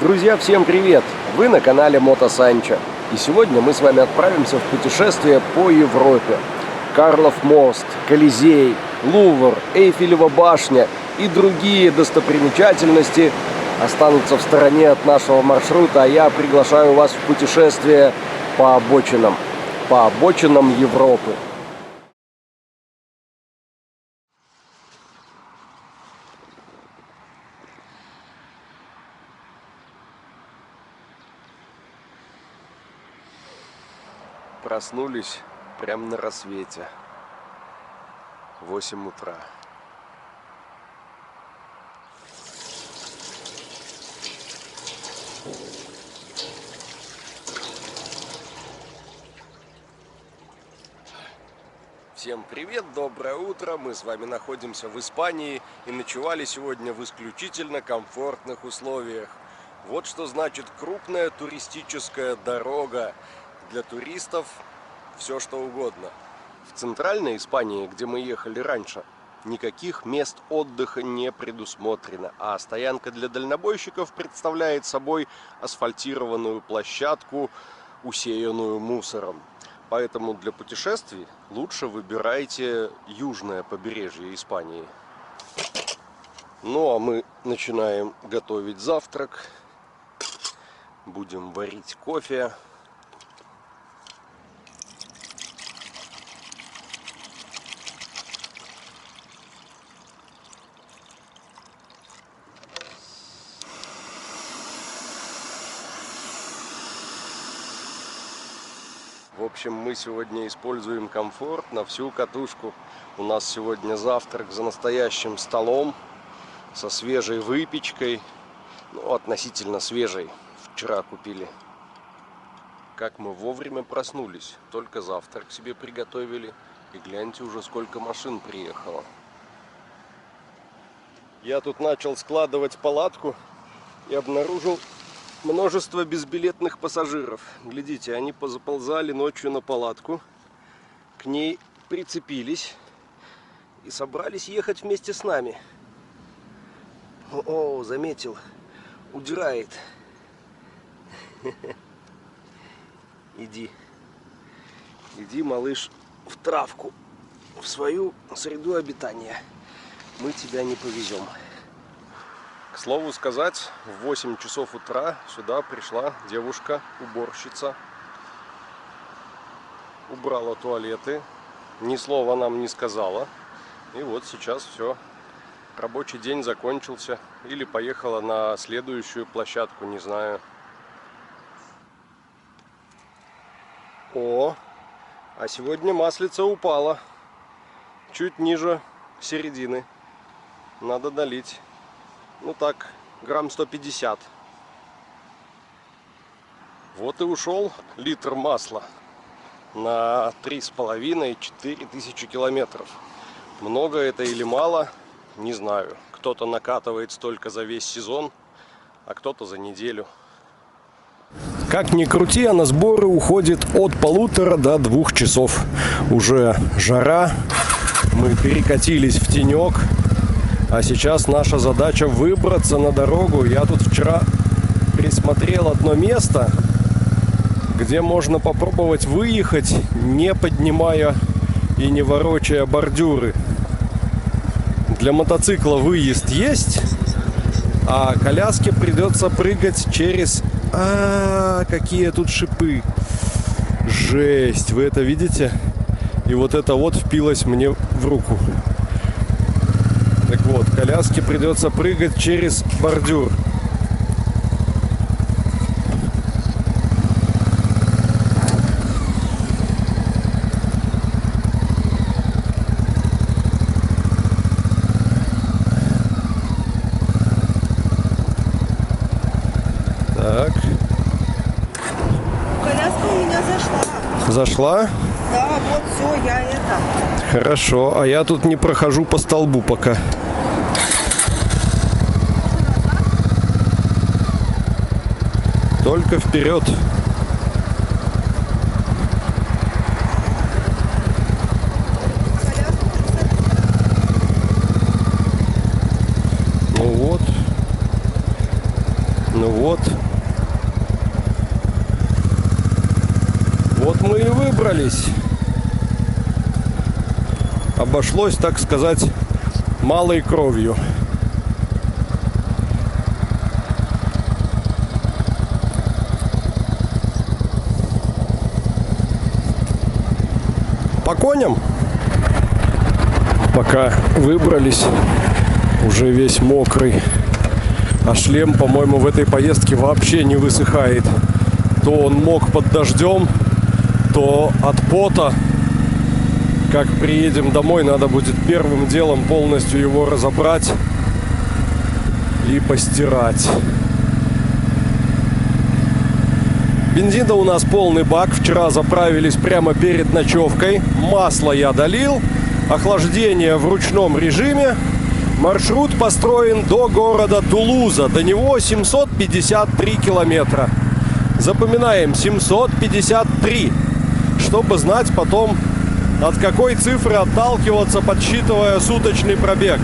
Друзья, всем привет! Вы на канале Мото Санчо. И сегодня мы с вами отправимся в путешествие по Европе. Карлов мост, Колизей, Лувр, Эйфелева башня и другие достопримечательности останутся в стороне от нашего маршрута, а я приглашаю вас в путешествие по обочинам Европы. Проснулись прямо на рассвете. 8 утра. Всем привет, доброе утро. Мы с вами находимся в Испании и ночевали сегодня в исключительно комфортных условиях. Вот что значит крупная туристическая дорога. Для туристов все что угодно. В центральной Испании, где мы ехали раньше, никаких мест отдыха не предусмотрено, а стоянка для дальнобойщиков представляет собой асфальтированную площадку, усеянную мусором. Поэтому для путешествий лучше выбирайте южное побережье Испании. Ну а мы начинаем готовить завтрак. Будем варить кофе. В общем, мы сегодня используем комфорт на всю катушку. У нас сегодня завтрак за настоящим столом, со свежей выпечкой. Ну, относительно свежей. Вчера купили. Как мы вовремя проснулись. Только завтрак себе приготовили. И гляньте уже, сколько машин приехало. Я тут начал складывать палатку и обнаружил множество безбилетных пассажиров. Глядите, они позаползали ночью на палатку, к ней прицепились и собрались ехать вместе с нами. О, заметил, удирает. Иди, малыш, в травку, в свою среду обитания. Мы тебя не повезем. К слову сказать, в 8 часов утра сюда пришла девушка-уборщица. Убрала туалеты, ни слова нам не сказала. И вот сейчас все. Рабочий день закончился. Или поехала на следующую площадку, не знаю. О, а сегодня маслица упала. Чуть ниже середины. Надо долить. Ну так, грамм 150. Вот и ушел литр масла на 3,5-4 тысячи километров. Много это или мало, не знаю. Кто-то накатывает столько за весь сезон, а кто-то за неделю. Как ни крути, а на сборы уходит от 1,5 до 2 часов. Уже жара, мы перекатились в тенек. А сейчас наша задача выбраться на дорогу. Я тут вчера присмотрел одно место, где можно попробовать выехать, не поднимая и не ворочая бордюры. Для мотоцикла выезд есть, а коляске придется прыгать через... какие тут шипы! Жесть! Вы это видите? И вот это вот впилось мне в руку. Так вот, коляске придется прыгать через бордюр. Так. Коляска у меня зашла. Зашла? Да, вот все, я это. Хорошо, а я тут не прохожу по столбу пока. Только вперед. Ну вот. Вот мы и выбрались. Обошлось, так сказать, малой кровью. По коням. Пока выбрались, уже весь мокрый. А шлем, по-моему, в этой поездке вообще не высыхает. То он мок под дождем, то от пота. Как приедем домой, надо будет первым делом полностью его разобрать и постирать. Бензина у нас полный бак. Вчера заправились прямо перед ночевкой. Масло я долил. Охлаждение в ручном режиме. Маршрут построен до города Тулуза. До него 753 километра. Запоминаем, 753. Чтобы знать потом, от какой цифры отталкиваться, подсчитывая суточный пробег.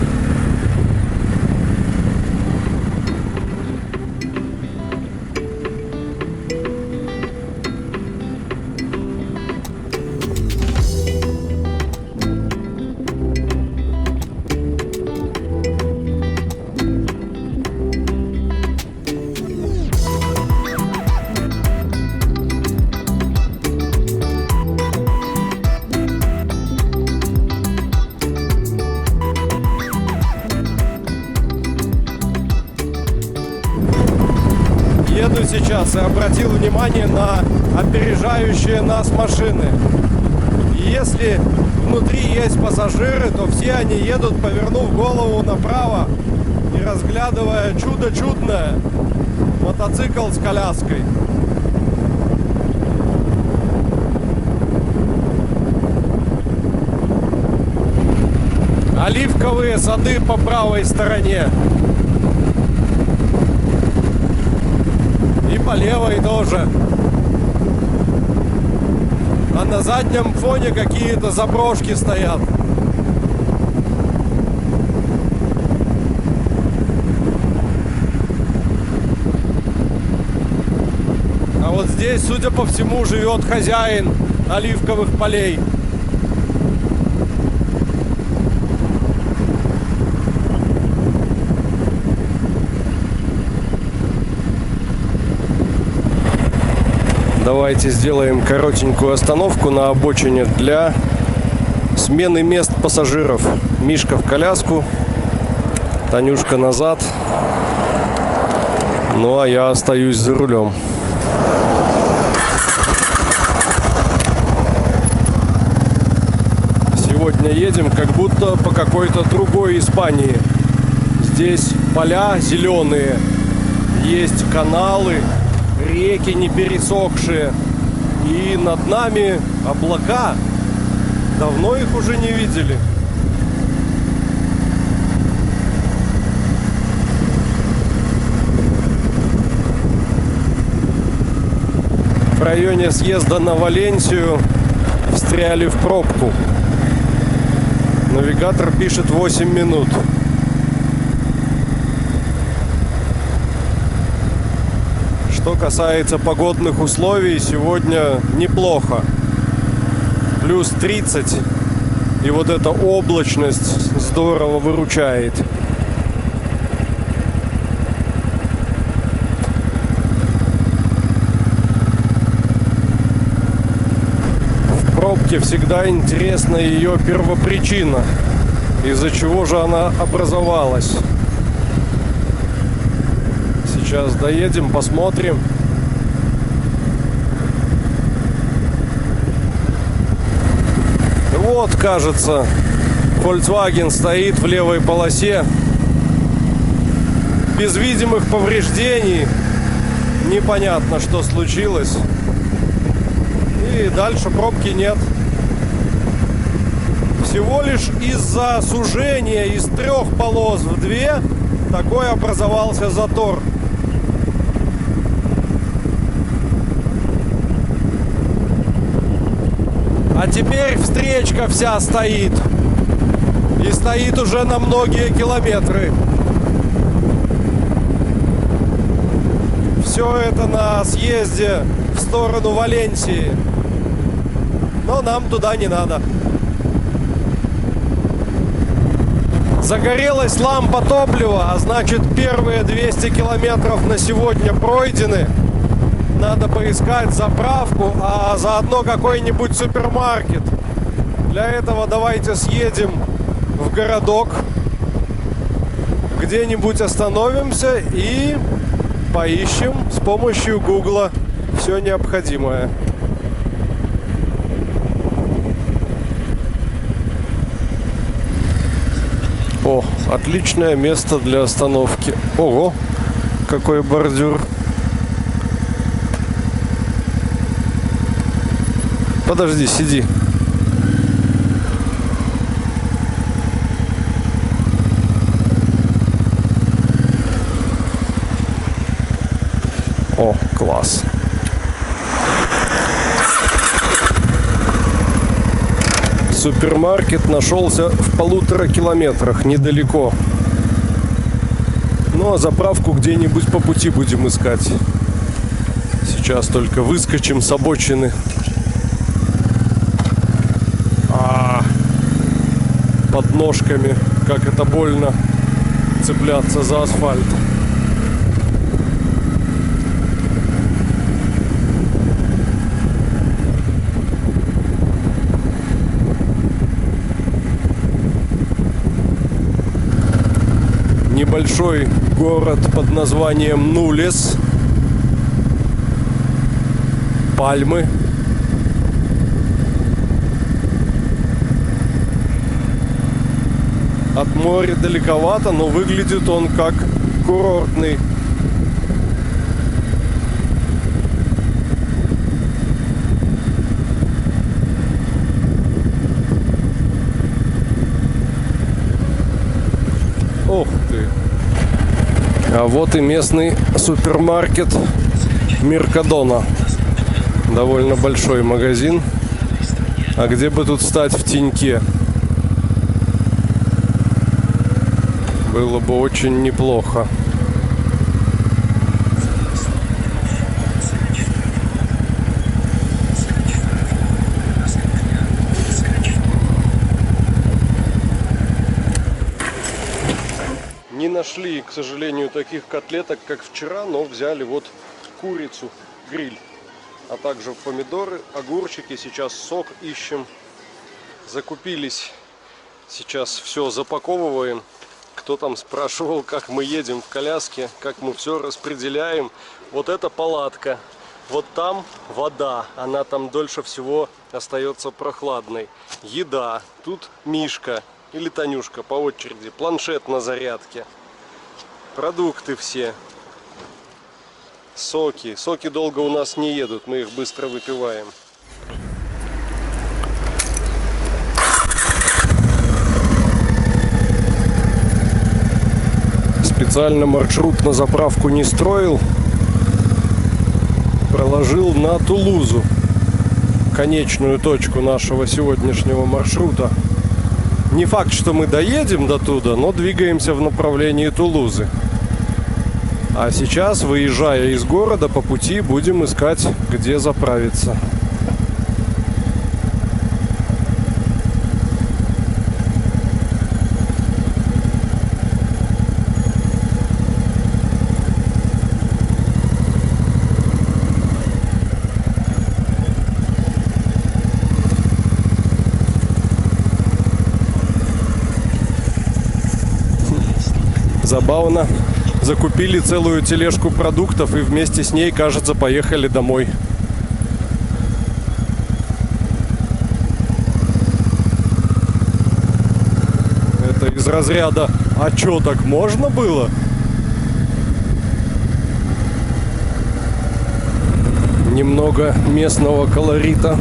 Еду сейчас и обратил внимание на опережающие нас машины. И если внутри есть пассажиры, то все они едут, повернув голову направо и разглядывая чудо чудное — мотоцикл с коляской. Оливковые сады по правой стороне. И по левой тоже. А на заднем фоне какие-то заброшки стоят. А вот здесь, судя по всему, живет хозяин оливковых полей. Давайте сделаем коротенькую остановку на обочине для смены мест пассажиров. Мишка в коляску, Танюшка назад. Ну а я остаюсь за рулем. Сегодня едем как будто по какой-то другой Испании. Здесь поля зеленые, есть каналы, реки не пересохшие, и над нами облака. Давно их уже не видели. В районе съезда на Валенсию встряли в пробку. Навигатор пишет 8 минут. Что касается погодных условий, сегодня неплохо. Плюс 30. И вот эта облачность здорово выручает. В пробке всегда интересна ее первопричина. Из-за чего же она образовалась. Сейчас доедем, посмотрим. Вот, кажется, Volkswagen стоит в левой полосе. Без видимых повреждений. Непонятно, что случилось. И дальше пробки нет. Всего лишь из-за сужения из 3 полос в 2 такой образовался затор. А теперь встречка вся стоит. И стоит уже на многие километры. все это на съезде в сторону Валенсии. Но нам туда не надо. Загорелась лампа топлива, а значит первые 200 километров на сегодня пройдены. Надо поискать заправку, а заодно какой-нибудь супермаркет. Для этого давайте съедем в городок, где-нибудь остановимся и поищем с помощью Гугла все необходимое. О, отличное место для остановки. Ого, какой бордюр. Подожди, сиди. О, класс. Супермаркет нашелся в 1,5 километрах, недалеко. Ну а заправку где-нибудь по пути будем искать. Сейчас только выскочим с обочины. Под ножками, как это больно цепляться за асфальт. Небольшой город под названием Нулес. Пальмы. От моря далековато, но выглядит он как курортный. Ох ты! А вот и местный супермаркет Меркадона. Довольно большой магазин. А где бы тут стать в теньке? Было бы очень неплохо. Не нашли, к сожалению, таких котлеток, как вчера, но взяли вот курицу, гриль, а также помидоры, огурчики. Сейчас сок ищем. Закупились. Сейчас все запаковываем. Кто там спрашивал, как мы едем в коляске, как мы все распределяем. Вот это палатка. Вот там вода. Она там дольше всего остается прохладной. Еда. Тут Мишка или Танюшка по очереди. Планшет на зарядке. Продукты все. Соки. Соки долго у нас не едут. Мы их быстро выпиваем. Специально маршрут на заправку не строил. Проложил на Тулузу. Конечную точку нашего сегодняшнего маршрута. Не факт, что мы доедем до туда, но двигаемся в направлении Тулузы. А сейчас, выезжая из города, по пути будем искать, где заправиться. Забавно. Закупили целую тележку продуктов и вместе с ней, кажется, поехали домой. Это из разряда «А чё, так можно было?» Немного местного колорита.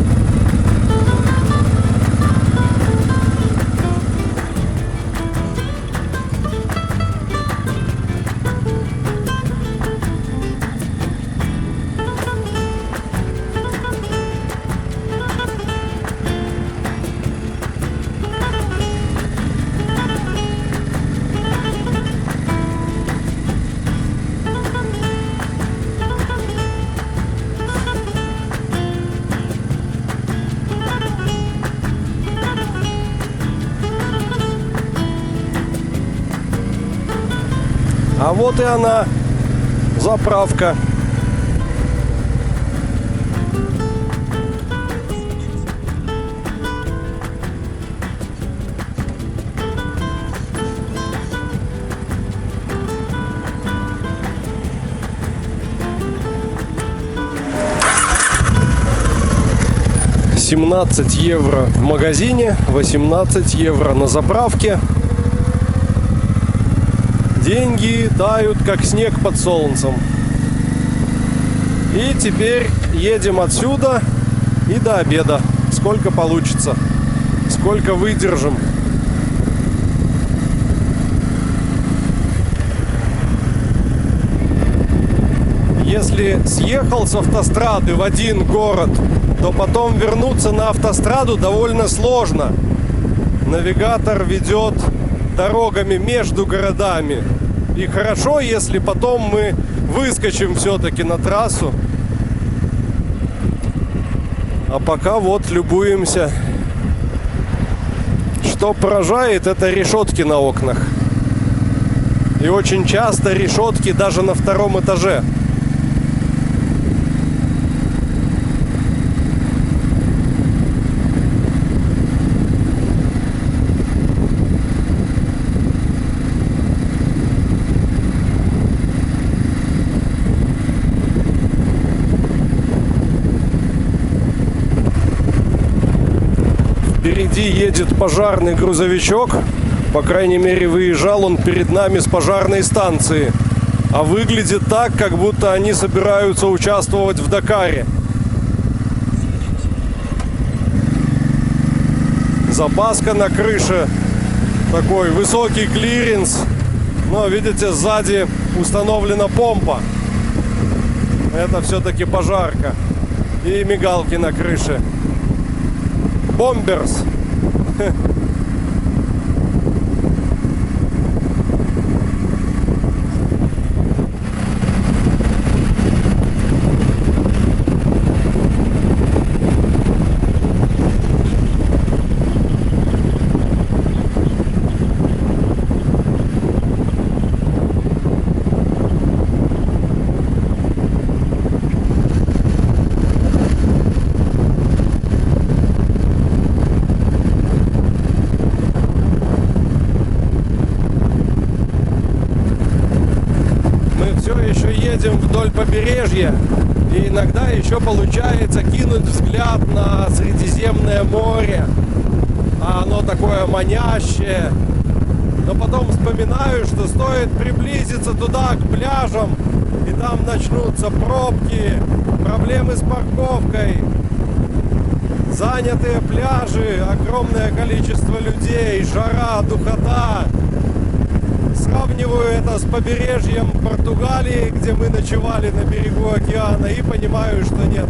А вот и она, заправка. $17 евро в магазине, 18 евро на заправке. Деньги тают, как снег под солнцем. И теперь едем отсюда и до обеда. Сколько получится, сколько выдержим. Если съехал с автострады в один город, то потом вернуться на автостраду довольно сложно. Навигатор ведет дорогами между городами. И хорошо, если потом мы выскочим все-таки на трассу. А пока вот любуемся. Что поражает, это решетки на окнах. И очень часто решетки даже на втором этаже. Впереди едет пожарный грузовичок. По крайней мере, выезжал он перед нами с пожарной станции. А выглядит так, как будто они собираются участвовать в Дакаре. Запаска на крыше. Такой высокий клиренс. Но, видите, сзади установлена помпа. Это все-таки пожарка. И мигалки на крыше. Бомберс. Едем вдоль побережья, и иногда еще получается кинуть взгляд на Средиземное море. А оно такое манящее. Но потом вспоминаю, что стоит приблизиться туда, к пляжам, и там начнутся пробки, проблемы с парковкой, занятые пляжи, огромное количество людей, жара, духота. Сравниваю это с побережьем Португалии, где мы ночевали на берегу океана, и понимаю, что нет,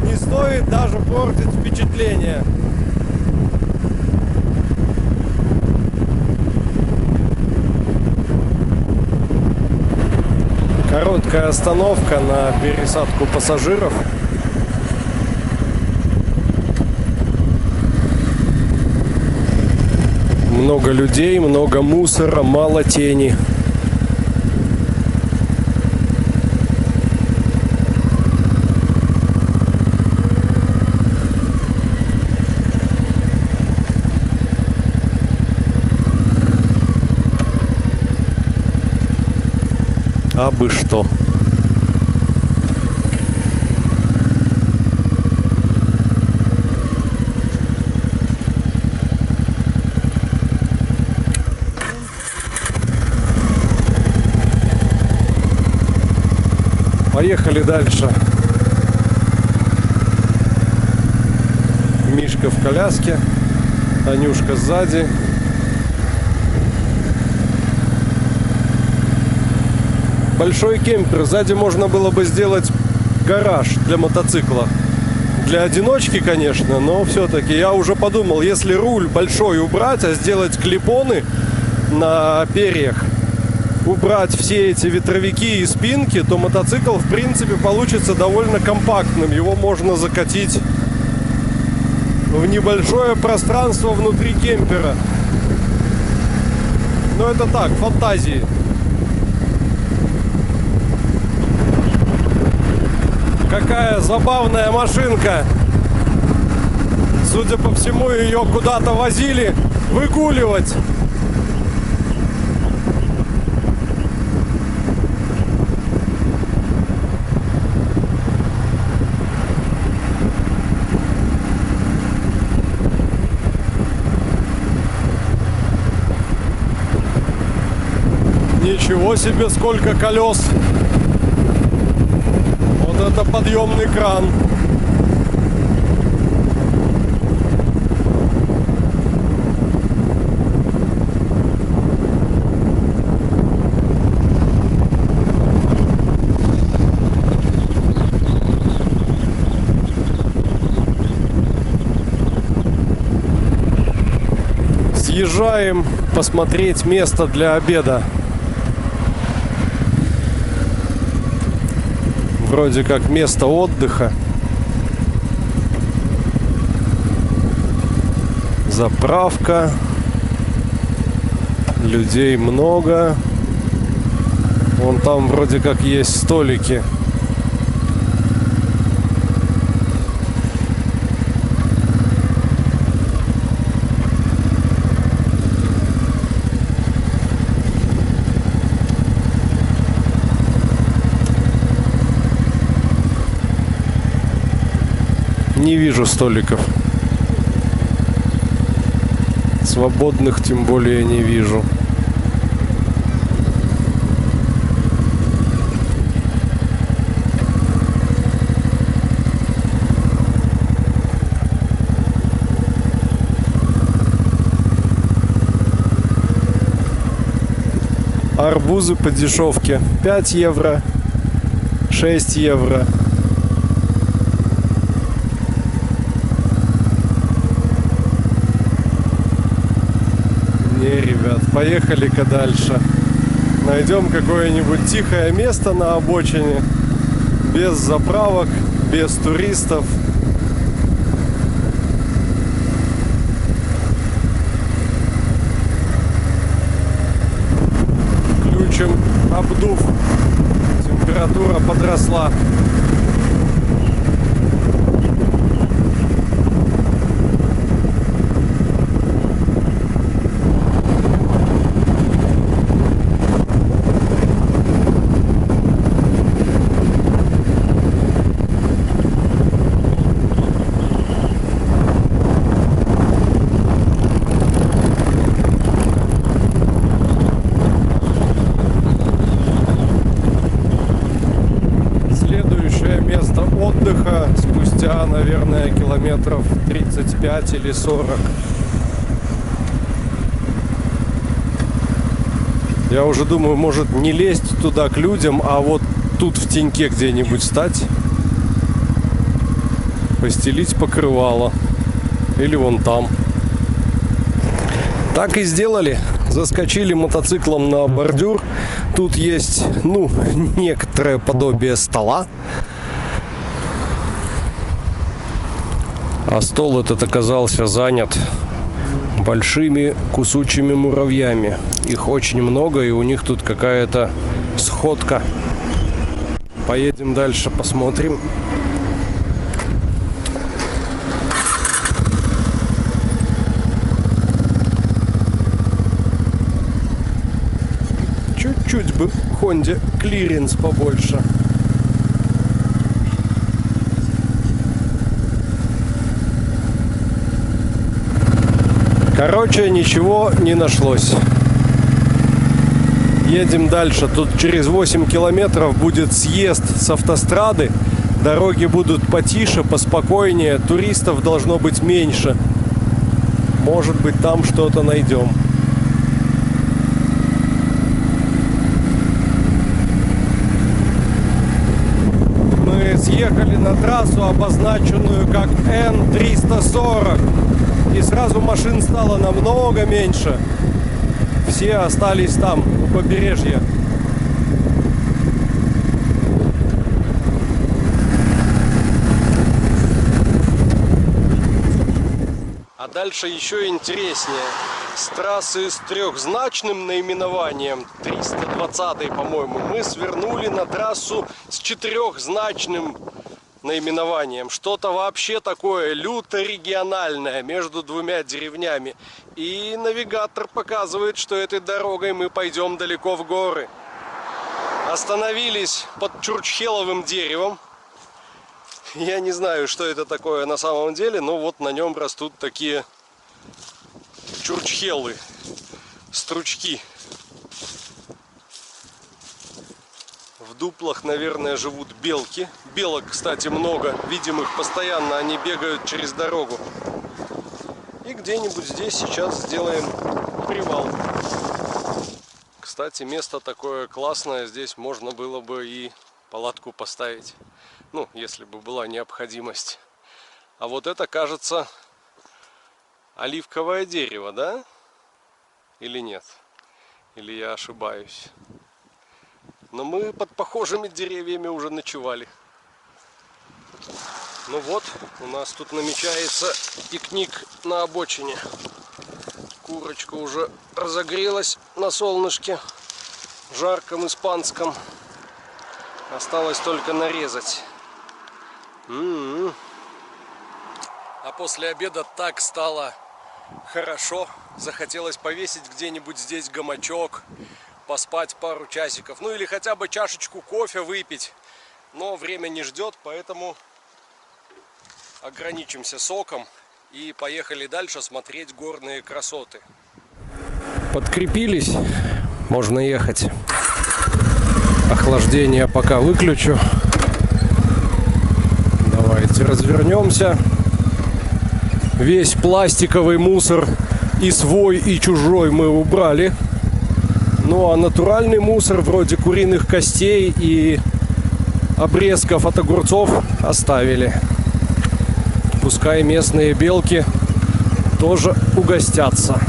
не стоит даже портить впечатление. Короткая остановка на пересадку пассажиров. Много людей, много мусора, мало тени. А бы что. Поехали дальше. Мишка в коляске, Танюшка сзади. Большой кемпер. Сзади можно было бы сделать гараж для мотоцикла. Для одиночки, конечно, но все-таки я уже подумал, если руль большой убрать, а сделать клипоны на перьях, убрать все эти ветровики и спинки, то мотоцикл в принципе получится довольно компактным. Его можно закатить в небольшое пространство внутри кемпера. Но это так, фантазии. такая забавная машинка. Судя по всему, ее куда-то возили выгуливать. Ничего себе, сколько колес. Вот это подъемный кран. Съезжаем посмотреть место для обеда. Вроде как место отдыха. Заправка. Людей много. Вон там вроде как есть столики. Не вижу столиков. Свободных тем более не вижу. Арбузы по дешевке 5 евро, 6 евро. Не, ребят, поехали-ка дальше. Найдем какое-нибудь тихое место на обочине, без заправок, без туристов. Включим обдув. Температура подросла. Место отдыха спустя, наверное, километров 35 или 40. Я уже думаю, может не лезть туда к людям, а вот тут в теньке где-нибудь стать, постелить покрывало. Или вон там. Так и сделали. Заскочили мотоциклом на бордюр. Тут есть, некоторое подобие стола. А стол этот оказался занят большими кусучими муравьями. Их очень много, и у них тут какая-то сходка. Поедем дальше, посмотрим. Чуть-чуть бы Хонде клиренс побольше. Короче, ничего не нашлось. Едем дальше. Тут через 8 километров будет съезд с автострады. Дороги будут потише, поспокойнее. Туристов должно быть меньше. Может быть, там что-то найдем. Мы съехали на трассу, обозначенную как Н-340. И сразу машин стало намного меньше. Все остались там, у побережья. А дальше еще интереснее. С трассы с трехзначным наименованием, 320-й, по-моему, мы свернули на трассу с четырехзначным наименованием. Что-то вообще такое люто региональное между двумя деревнями. И навигатор показывает, что этой дорогой мы пойдем далеко в горы. Остановились под чурчхеловым деревом. Я не знаю, что это такое на самом деле, но вот на нем растут такие чурчхелы, стручки. В дуплах, наверное, живут белки. Белок, кстати, много. Видим их постоянно, они бегают через дорогу. И где-нибудь здесь сейчас сделаем привал. Кстати, место такое классное. Здесь можно было бы и палатку поставить. Ну, если бы была необходимость. А вот это, кажется, оливковое дерево, да? Или нет? Или я ошибаюсь? Но мы под похожими деревьями уже ночевали. Ну вот, у нас тут намечается пикник на обочине. Курочка уже разогрелась на солнышке, жарком испанском. Осталось только нарезать. А после обеда так стало хорошо. Захотелось повесить где-нибудь здесь гамачок, поспать пару часиков. Ну или хотя бы чашечку кофе выпить. Но время не ждет, поэтому ограничимся соком и поехали дальше смотреть горные красоты. Подкрепились, можно ехать. Охлаждение пока выключу. Давайте развернемся. Весь пластиковый мусор и свой, и чужой мы убрали. Ну а натуральный мусор вроде куриных костей и обрезков от огурцов оставили. Пускай местные белки тоже угостятся.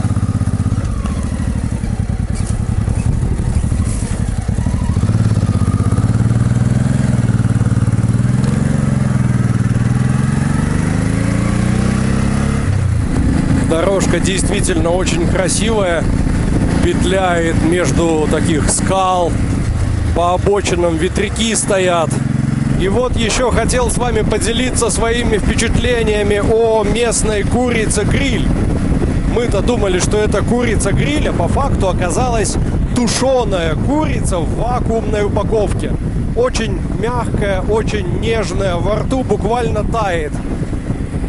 Дорожка действительно очень красивая, петляет между таких скал, по обочинам ветряки стоят. И вот еще хотел с вами поделиться своими впечатлениями о местной курице-гриль. Мы-то думали, что это курица-гриль, а по факту оказалась тушеная курица в вакуумной упаковке. Очень мягкая, очень нежная, во рту буквально тает.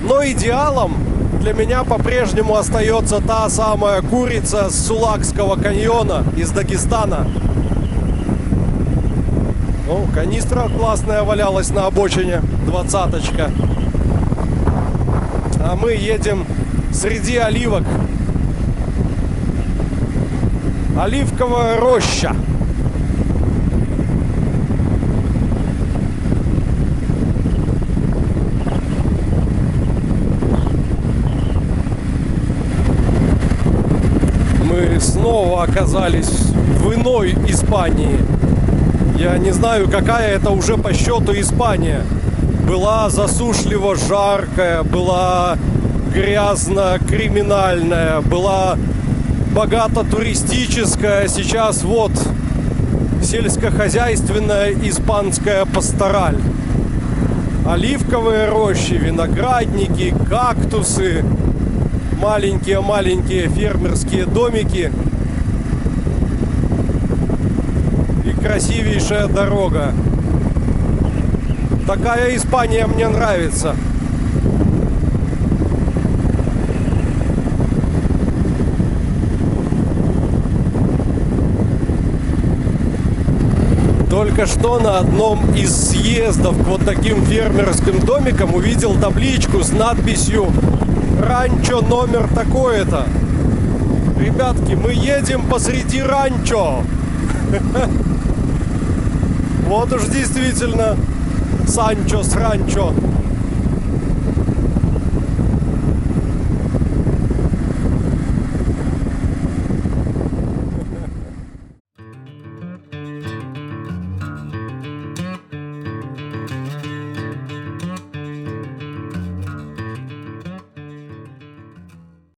Но идеалом для меня по-прежнему остается та самая курица с Сулакского каньона из Дагестана. Ну, канистра классная валялась на обочине, 20-очка. А мы едем среди оливок. Оливковая роща. Мы снова оказались в иной Испании. Я не знаю, какая это уже по счету Испания. Была засушливо жаркая, была грязно-криминальная, была богато-туристическая. Сейчас вот сельскохозяйственная испанская пастораль. Оливковые рощи, виноградники, кактусы, маленькие-маленькие фермерские домики. Красивейшая дорога. Такая Испания мне нравится. Только что на одном из съездов к вот таким фермерским домикам увидел табличку с надписью «Ранчо номер такое-то». Ребятки, мы едем посреди ранчо. Вот уж действительно Санчо с ранчо